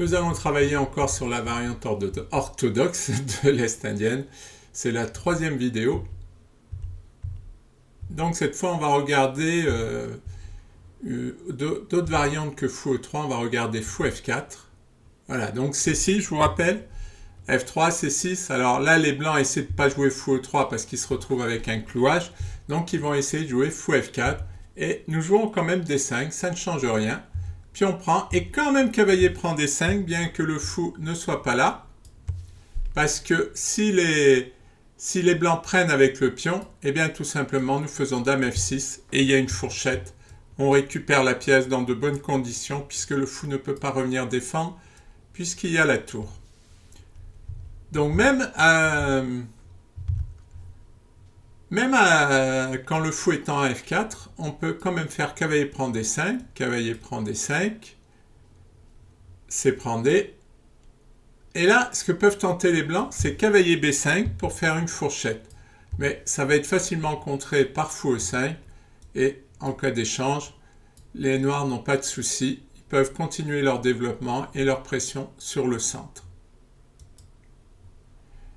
Nous allons travailler encore sur la variante orthodoxe de l'Est indienne. C'est la troisième vidéo. Donc cette fois, on va regarder d'autres variantes que fou E3. On va regarder fou F4. Voilà, donc C6, je vous rappelle. F3, C6. Alors là, les blancs essaient de ne pas jouer fou E3 parce qu'ils se retrouvent avec un clouage. Donc ils vont essayer de jouer fou F4. Et nous jouons quand même D5, ça ne change rien. Puis on prend, et quand même cavalier prend D5, bien que le fou ne soit pas là. Parce que si les blancs prennent avec le pion, eh bien tout simplement nous faisons dame F6 et il y a une fourchette. On récupère la pièce dans de bonnes conditions puisque le fou ne peut pas revenir défendre puisqu'il y a la tour. Donc quand le fou est en F4, on peut quand même faire cavalier prend D5, cavalier prend D5, c'est prend D. Et là, ce que peuvent tenter les blancs, c'est cavalier B5 pour faire une fourchette. Mais ça va être facilement contré par fou E5. Et en cas d'échange, les noirs n'ont pas de souci. Ils peuvent continuer leur développement et leur pression sur le centre.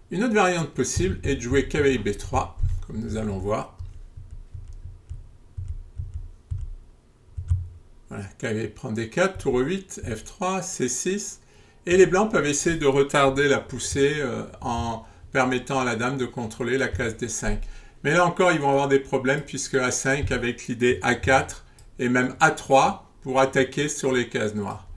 Une autre variante possible est de jouer cavalier B3, comme nous allons voir. Voilà, cavalier prend D4, tour E8, F3, C6. Et les blancs peuvent essayer de retarder la poussée en permettant à la dame de contrôler la case D5. Mais là encore, ils vont avoir des problèmes puisque A5 avec l'idée A4 et même A3 pour attaquer sur les cases noires.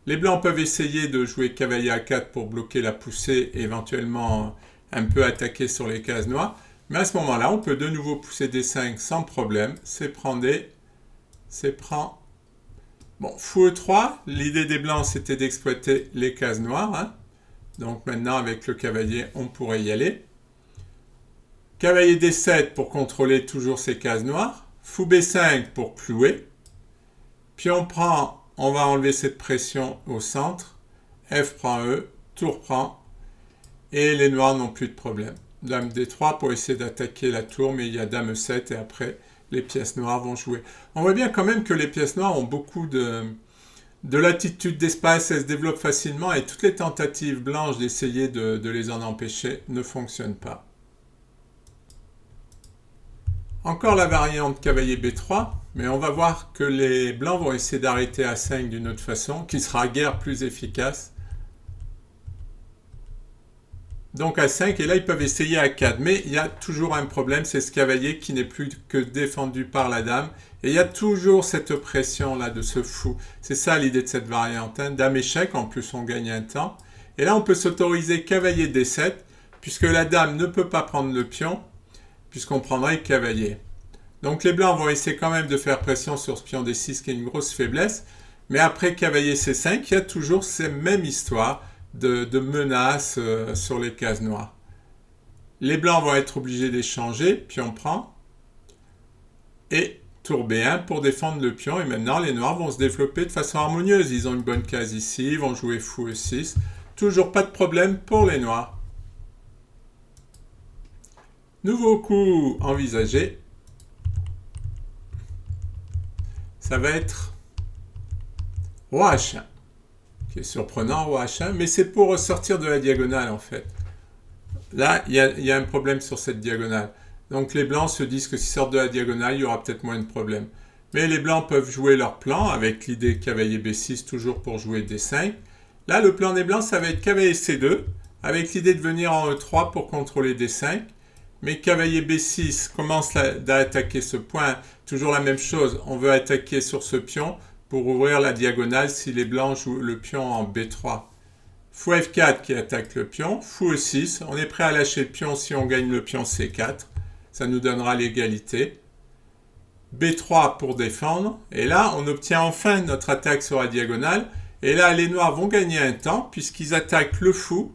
Les blancs peuvent essayer de jouer cavalier A4 pour bloquer la poussée et éventuellement un peu attaquer sur les cases noires. Mais à ce moment-là, on peut de nouveau pousser D5 sans problème. C'est prendre D, c'est prendre. Bon, fou E3, l'idée des blancs c'était d'exploiter les cases noires. Hein. Donc maintenant avec le cavalier on pourrait y aller. Cavalier D7 pour contrôler toujours ces cases noires. Fou B5 pour clouer. Puis on va enlever cette pression au centre. F prend E, tour prend. Et les noirs n'ont plus de problème. Dame D3 pour essayer d'attaquer la tour, mais il y a dame E7 et après les pièces noires vont jouer. On voit bien quand même que les pièces noires ont beaucoup de latitude d'espace, elles se développent facilement et toutes les tentatives blanches d'essayer de les en empêcher ne fonctionnent pas. Encore la variante cavalier B3, mais on va voir que les blancs vont essayer d'arrêter A5 d'une autre façon, qui sera guère plus efficace. Donc A5, et là ils peuvent essayer A4, mais il y a toujours un problème, c'est ce cavalier qui n'est plus que défendu par la dame, et il y a toujours cette pression là de ce fou. C'est ça l'idée de cette variante, hein. Dame échec, en plus on gagne un temps, et là on peut s'autoriser cavalier D7, puisque la dame ne peut pas prendre le pion, puisqu'on prendrait cavalier. Donc les blancs vont essayer quand même de faire pression sur ce pion D6 qui est une grosse faiblesse, mais après cavalier C5, il y a toujours ces mêmes histoires de menaces sur les cases noires. Les blancs vont être obligés d'échanger, puis on prend, et tour B1 pour défendre le pion, et maintenant les noirs vont se développer de façon harmonieuse. Ils ont une bonne case ici, ils vont jouer fou E6, toujours pas de problème pour les noirs. Nouveau coup envisagé, ça va être roi H1. Qui est surprenant, roi H1, mais c'est pour ressortir de la diagonale en fait. Là, il y a un problème sur cette diagonale. Donc les blancs se disent que s'ils sortent de la diagonale, il y aura peut-être moins de problèmes. Mais les blancs peuvent jouer leur plan avec l'idée cavalier B6 toujours pour jouer D5. Là, le plan des blancs, ça va être cavalier C2 avec l'idée de venir en E3 pour contrôler D5. Mais cavalier B6 commence à attaquer ce point. Toujours la même chose, on veut attaquer sur ce pion pour ouvrir la diagonale si les blancs jouent le pion en B3. Fou F4 qui attaque le pion, fou E6, on est prêt à lâcher le pion si on gagne le pion C4, ça nous donnera l'égalité. B3 pour défendre, et là on obtient enfin notre attaque sur la diagonale, et là les noirs vont gagner un temps puisqu'ils attaquent le fou,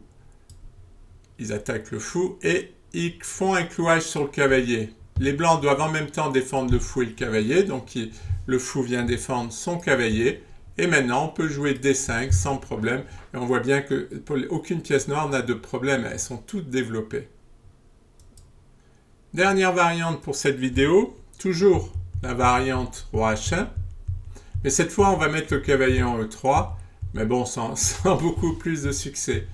et ils font un clouage sur le cavalier. Les blancs doivent en même temps défendre le fou et le cavalier, donc le fou vient défendre son cavalier. Et maintenant, on peut jouer D5 sans problème. Et on voit bien qu'aucune pièce noire n'a de problème, elles sont toutes développées. Dernière variante pour cette vidéo, toujours la variante roi H1. Mais cette fois, on va mettre le cavalier en E3 Mais bon, sans beaucoup plus de succès.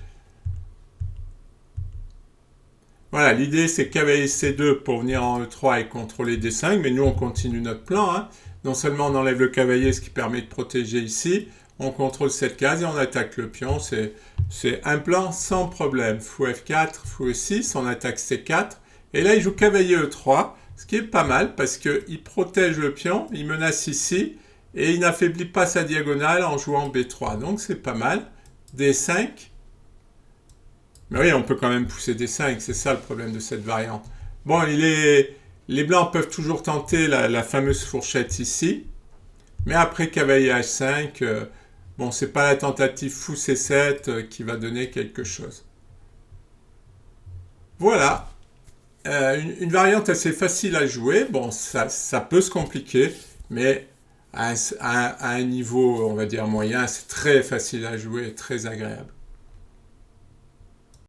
Voilà, l'idée c'est cavalier C2 pour venir en E3 et contrôler D5, mais nous on continue notre plan. Hein. Non seulement on enlève le cavalier, ce qui permet de protéger ici, on contrôle cette case et on attaque le pion. C'est un plan sans problème. Fou F4, fou E6, on attaque C4. Et là il joue cavalier E3, ce qui est pas mal parce qu'il protège le pion, il menace ici, et il n'affaiblit pas sa diagonale en jouant B3. Donc c'est pas mal. D5. Mais oui, on peut quand même pousser D5, c'est ça le problème de cette variante. Bon, les blancs peuvent toujours tenter la fameuse fourchette ici, mais après cavalier H5, bon, c'est pas la tentative fou C7 qui va donner quelque chose. Voilà, une variante assez facile à jouer. Bon, ça peut se compliquer, mais à un niveau, on va dire, moyen, c'est très facile à jouer et très agréable.